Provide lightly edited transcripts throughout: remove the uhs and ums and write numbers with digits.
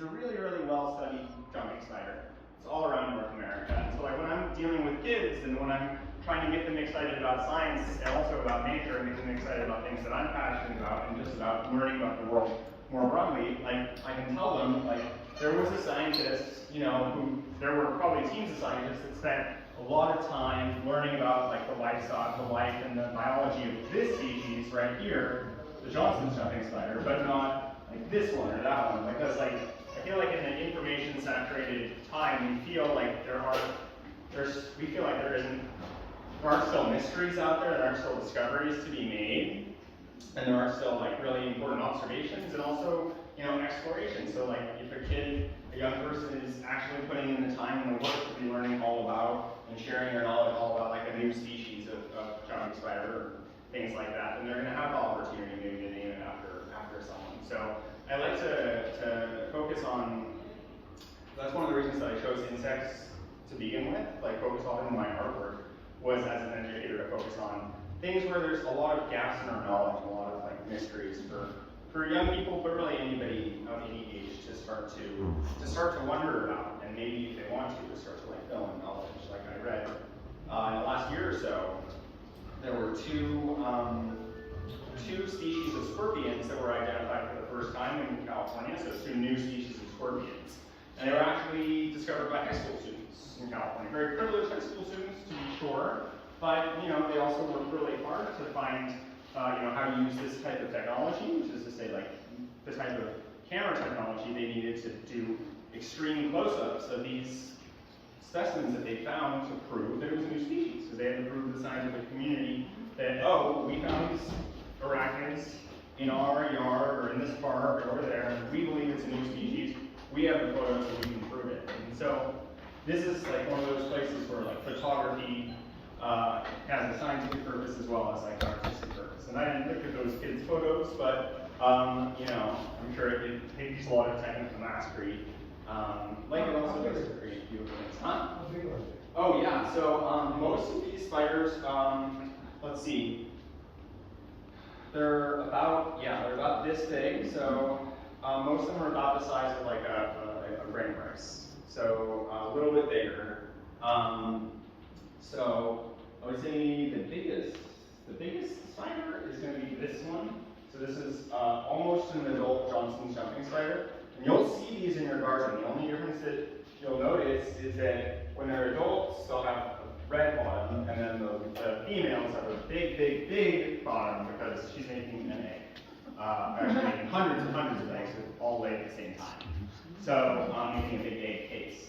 a really, really well-studied jumping spider. It's all around North America. And so like when I'm dealing with kids and when I'm trying to get them excited about science and also about nature and get them excited about things that I'm passionate about and just about learning about the world more broadly, like I can tell them, like, there was a scientist, you know, who, there were probably teams of scientists that spent a lot of time learning about like the livestock, the life and the biology of this species right here, the Johnson's jumping spider, but not like this one or that one, because like, I feel like in an information saturated time, we feel like there aren't still mysteries out there, there aren't still discoveries to be made, and there are still like really important observations and also, you know, exploration. So like if a young person is actually putting in the time and the work to be learning all about and sharing their knowledge all about like a new species of jumping spider or things like that, then they're going to have the opportunity maybe to name it after someone. So I like to focus on, that's one of the reasons that I chose insects to begin with, like focus on in my artwork, was as an educator to focus on things where there's a lot of gaps in our knowledge, a lot of like mysteries for young people, but really anybody of any age to start to wonder about, and maybe if they want to start to like fill in knowledge. Like I read in the last year or so, there were two species of scorpions that were identified for the first time in California, so two new species of scorpions. And they were actually discovered by high school students in California. Very privileged high school students, to be sure, but you know, they also worked really hard to find you know, how to use this type of technology, which is to say like the type of camera technology they needed to do extreme close-ups of these specimens that they found to prove that it was a new species. So they had to prove to the scientific community that, oh, we found these arachnids in our yard or in this park or over there, and we believe it's a new species. We have the photos so we can prove it. And so this is like one of those places where like photography has a scientific purpose as well as like an artistic purpose. And I didn't look at those kids' photos, but you know, I'm sure it takes a lot of technical mastery. Like it also does to create beautiful things. Huh? Oh yeah, so most of these spiders, let's see, they're about this big. So most of them are about the size of like a grain rice. So a little bit bigger. So I would say the biggest spider is going to be this one. So this is almost an adult Johnson's jumping spider. And you'll see these in your garden. The only difference that you'll notice is that when they're adults, they'll have a red bottom, and then the females have a big bottom because she's making an egg. Actually making hundreds of eggs that all lay at the same time. So making a big egg case.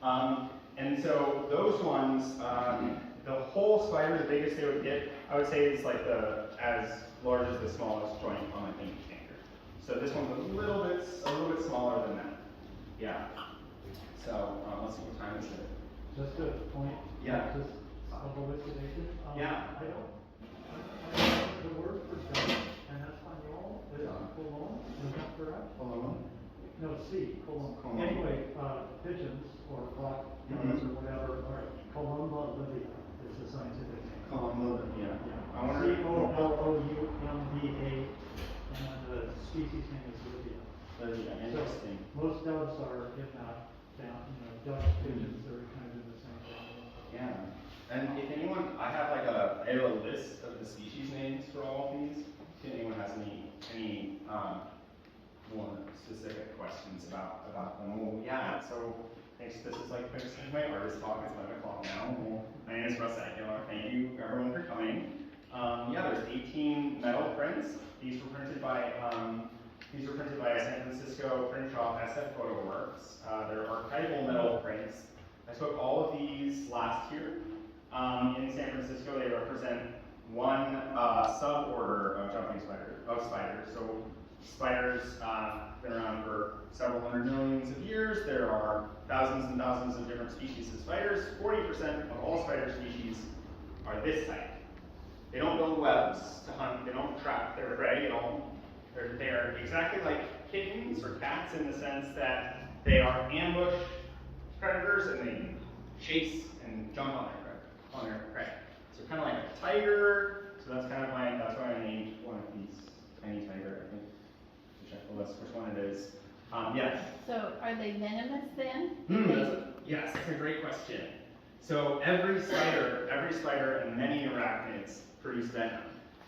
And so those ones, the whole spider, the biggest they would get, I would say is like as large as the smallest joint on my pinky finger. So this one's a little bit smaller than that. Yeah. So let's see, what time is it? Just a point. Yeah. Just hallucination. Yeah. I the word for jump and espanol is colon. Is that correct? Colon. No, C. Colon. Colon. Anyway, pigeons or clock or whatever are columba livia. It's a scientific name. Columba livia. Yeah. I wonder. C-O-L-O-U-M-B-A, and the species name is livia. Livia. Interesting. So most doves are, if not down, ducks, pigeons, they're kind of in the same family. Yeah. And if anyone, I have a list of the species names for all of these. If anyone has any more specific questions about them. Well, yeah. So thanks. This is my artist talk. It's 11 o'clock now. My name is Russ Aguilar. Thank you everyone for coming. Yeah, there's 18 metal prints. These were printed by a San Francisco print shop, SF Photo Works. They're archival metal prints. I took all of these last year. In San Francisco, they represent one suborder of spiders. So spiders have been around for several hundred millions of years. There are thousands and thousands of different species of spiders. 40% of all spider species are this type. They don't build webs to hunt. They don't trap their prey. They're exactly like kittens or cats in the sense that they are ambush predators and they chase and jump on their prey. So kind of like a tiger. So that's why I named one of these tiny tiger. I think to check the list which one it is. Yes. So are they venomous then? Yes, that's a great question. So every spider and many arachnids produce venom.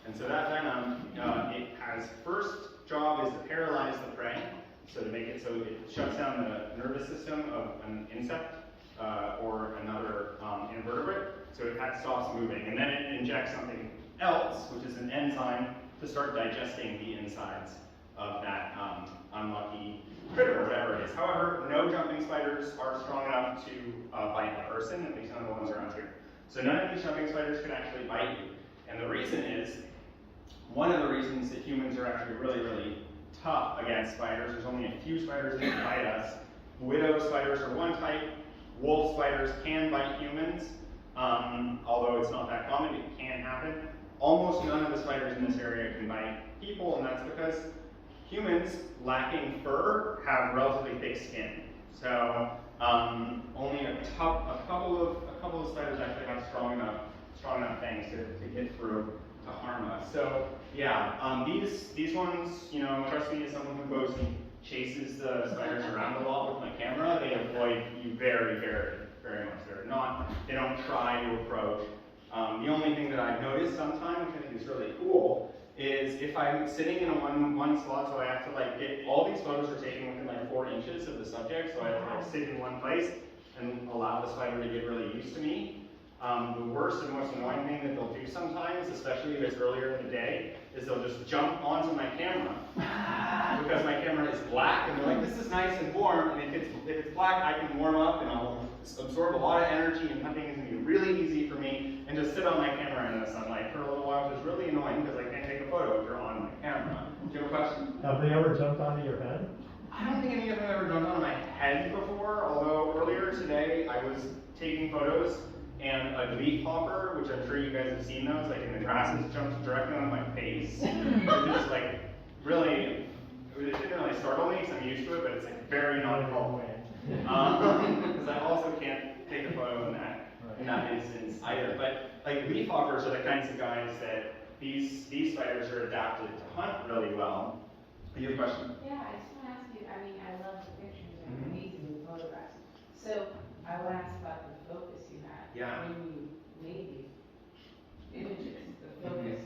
And so that venom, it has first job is to paralyze the prey, so to make it so it shuts down the nervous system of an insect or another invertebrate, so it stops moving. And then it injects something else, which is an enzyme, to start digesting the insides of that unlucky critter, or whatever it is. However, no jumping spiders are strong enough to bite a person, at least none of the ones around here. So none of these jumping spiders can actually bite you. And the reason is, one of the reasons that humans are actually really, really tough against spiders, there's only a few spiders that can bite us. Widow spiders are one type. Wolf spiders can bite humans, although it's not that common, it can happen. Almost none of the spiders in this area can bite people, and that's because humans, lacking fur, have relatively thick skin. So only a couple of spiders actually have strong enough fangs to get through to harm us. So yeah, these ones, trust me, as someone who goes and chases the spiders around a lot with my camera, they avoid you very, very, very much. They don't try to approach. The only thing that I've noticed sometimes, which I think is really cool, is if I'm sitting in a one spot, so I have to get, all these photos are taken within 4 inches of the subject, so I have to sit in one place and allow the spider to get really used to me. The worst and most annoying thing that they'll do sometimes, especially if it's earlier in the day, is they'll just jump onto my camera. Because my camera is black, and they're like, this is nice and warm, and if it's black, I can warm up, and I'll absorb a lot of energy, and hunting is going to be really easy for me, and just sit on my camera in the sunlight for a little while, which is really annoying, because I can't take a photo if you're on my camera. Do you have a question? Have they ever jumped onto your head? I don't think any of them ever jumped onto my head before, although earlier today, I was taking photos, and a leaf hopper, which I'm sure you guys have seen those, in the grasses, jumped directly on my face. Which is really, it didn't really startle me because I'm used to it, but it's very non-helpful. Because I also can't take a photo in that instance either. But leaf hoppers are the kinds of guys that these spiders are adapted to hunt really well. Do you have a question? Yeah, I just want to ask you, I love the pictures and amazing photographs. So I want to ask about the focus you had. Yeah. When you made these images, the focus.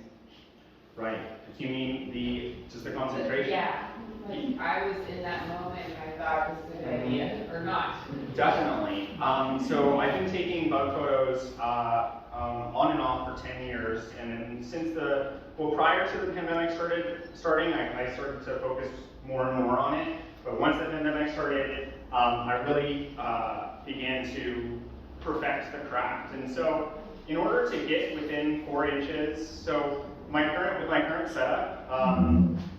Right. You mean just the concentration? Yeah. I was in that moment and I thought this was a good idea, or not. Definitely. So I've been taking bug photos on and off for 10 years, and then prior to the pandemic starting, I started to focus more and more on it. But once the pandemic started, I really began to perfect the craft. And so in order to get within 4 inches, so with my current setup,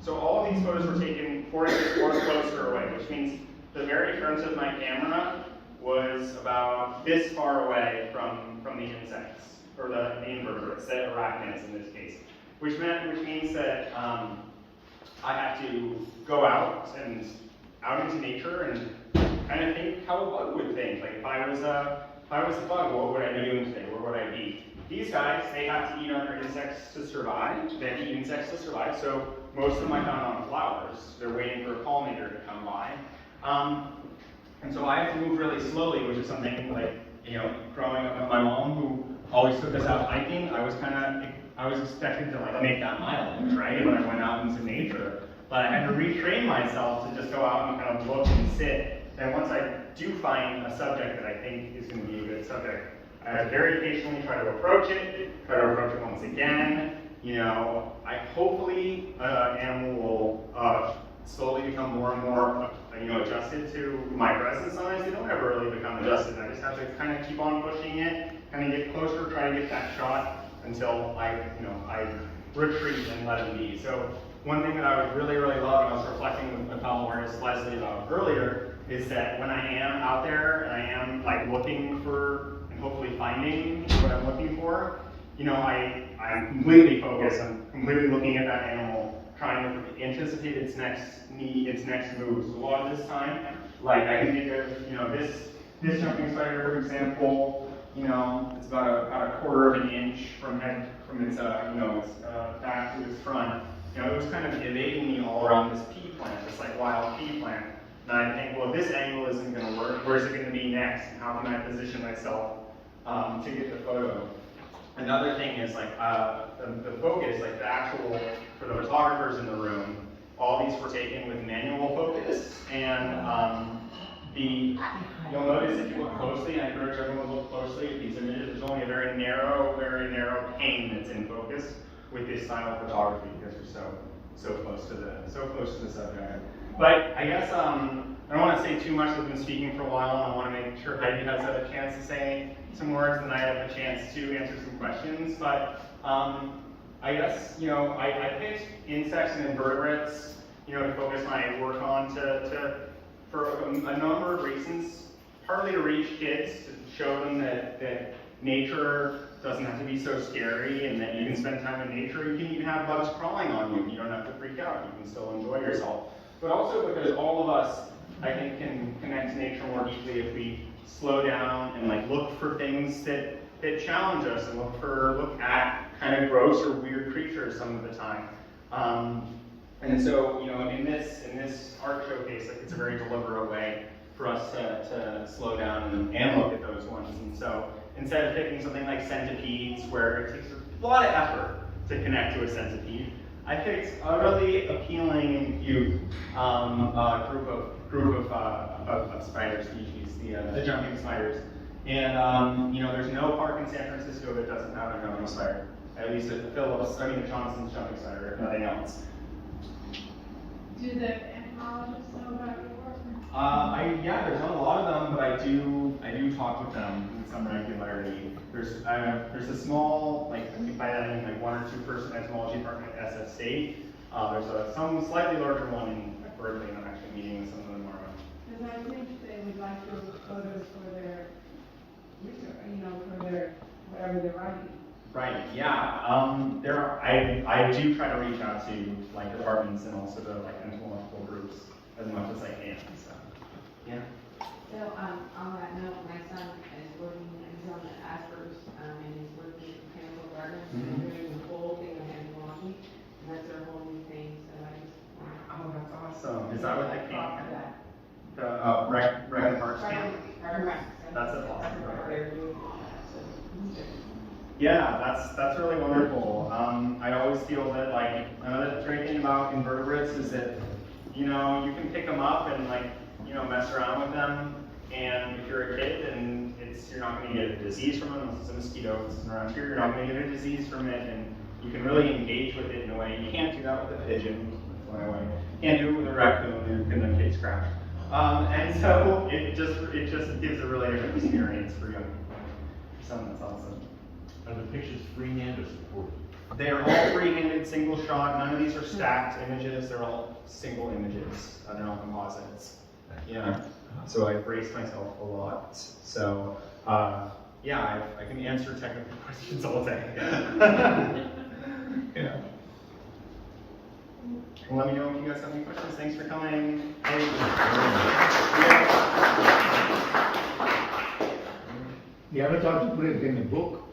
so all of these photos were taken 4 inches or closer away, which means the very front of my camera was about this far away from the insects, or the invertebrates, the arachnids in this case, which means that I have to go out into nature and kind of think how a bug would think. If I was a bug, what would I be doing today? Where would I be? These guys, they have to eat other insects to survive. They eat insects to survive, so most of them I found on flowers. They're waiting for a pollinator to come by. And so I have to move really slowly, which is something growing up with my mom, who always took us out hiking, I was expecting to make that mileage, right, when I went out into nature. But I had to retrain myself to just go out and kind of look and sit. And once I do find a subject that I think is going to be a good subject, I very patiently try to approach it once again. Hopefully an animal will slowly become more and more adjusted to my presence. Sometimes they don't ever really become adjusted. I just have to kind of keep on pushing it, kind of get closer, try to get that shot until I retreat and let them be. So one thing that I would really, really love, and I was reflecting with fellow artist Leslie about earlier, is that when I am out there and I am looking for and hopefully finding what I'm looking for, I'm completely focused. I'm completely looking at that animal, trying to anticipate its next move. So a lot of this time, I can think of, this jumping spider, for example, it's about a quarter of an inch from its back to its front. It was kind of evading me all around this pea plant, this wild pea plant. And I think, well, this angle isn't going to work. Where's it going to be next? And how can I position myself to get the photo? Another thing is like the focus, like the actual, for the photographers in the room, all these were taken with manual focus, and you'll notice if you look closely, I encourage everyone to look closely at these images, there's only a very narrow pane that's in focus with this style of photography because we're so close to the subject. But I guess I don't want to say too much. I've been speaking for a while, and I want to make sure Heidi has a chance to say some words, and I have a chance to answer some questions. But I guess I picked insects and invertebrates, to focus my work on for a number of reasons. Partly to reach kids, to show them that nature doesn't have to be so scary, and that you can spend time in nature. You can even have bugs crawling on you. You don't have to freak out. You can still enjoy yourself. But also because all of us, I think, can connect to nature more deeply if we slow down and look for things that challenge us, and look at kind of gross or weird creatures some of the time. And so, in this art showcase, it's a very deliberate way for us to slow down and look at those ones. And so, instead of picking something like centipedes, where it takes a lot of effort to connect to a centipede, I picked a really appealing and cute group of spider species, the jumping spiders. And there's no park in San Francisco that doesn't have a jumping spider. At least at the Johnson's jumping spider, if nothing else. Do the entomologists know about your work? There's not a lot of them, but I do talk with them with some regularity. There's a small, by that I mean one or two person entomology department at SF State. There's some slightly larger one in Berkeley, and I'm actually meeting with some of them tomorrow. Because I think they would like those photos for their research, for their whatever they're writing. Right. Yeah. I do try to reach out to departments and also to entomological groups as much as I can. So yeah. So on that note, my son is working. He's on the Asperger's, and he's working at Botanical Gardens. Mm-hmm. They're doing the whole thing on entomology, and that's their whole new thing. So I just Oh, that's awesome. Is that what they call came? that? The Rec Parks camp? Right. That's awesome. They're doing that. Yeah, that's really wonderful. I always feel that another great thing about invertebrates is that you can pick them up and mess around with them, and if you're a kid and you're not going to get a disease from it unless it's a mosquito that's around here, you're not going to get a disease from it, and you can really engage with it in a way. You can't do that with a pigeon. Fly away. You can't do it with a raccoon. You're going to get scratched. And so it just gives a really different experience for young people. Something that's awesome. Are the pictures freehand or supported? They are all free-handed, single shot. None of these are stacked images. They're all single images. They're all composites. Yeah. So I braced myself a lot. So I can answer technical questions all day. Yeah. Let me know if you guys have any questions. Thanks for coming. You ever thought to put it in a book?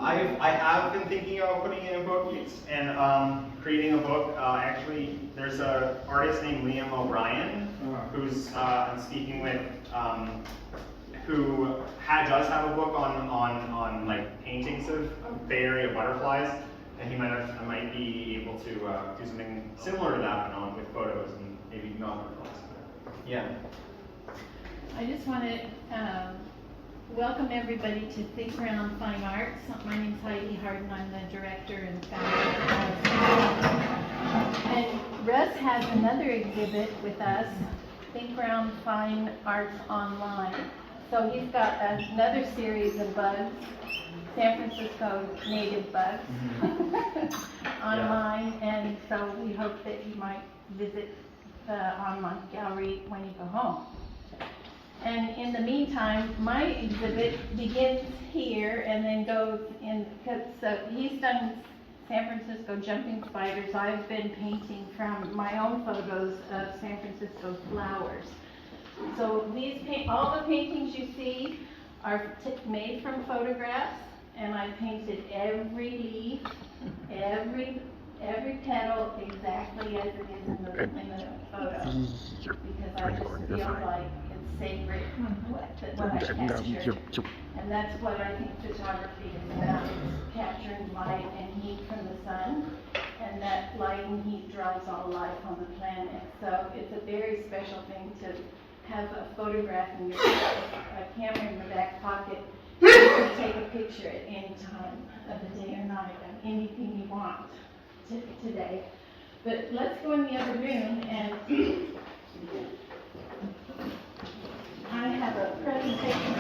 I have been thinking about putting it in a book and creating a book. Actually, there's an artist named Liam O'Brien who's I'm speaking with, who does have a book on paintings of Bay Area butterflies, and I might be able to do something similar to that, but with photos and maybe not butterflies. Yeah. I just want to welcome everybody to Think Around Fine Arts. My name is Heidi Harden. I'm the director and founder. And Russ has another exhibit with us, Think Around Fine Arts Online. So he's got another series of bugs, San Francisco native bugs, online. And so we hope that you might visit the online gallery when you go home. And in the meantime, my exhibit begins here and then goes in, so he's done San Francisco jumping spiders. I've been painting from my own photos of San Francisco flowers. So all the paintings you see are made from photographs, and I painted every leaf, every every petal exactly as it is in the photo. Because I just feel like it's sacred, what I captured. And that's what I think photography is about, is capturing light and heat from the sun. And that light and heat drives all life on the planet. So it's a very special thing to have a photograph in your a camera in your back pocket. You can take a picture at any time of the day or night of anything you want today. But let's go in the other room, and I have a presentation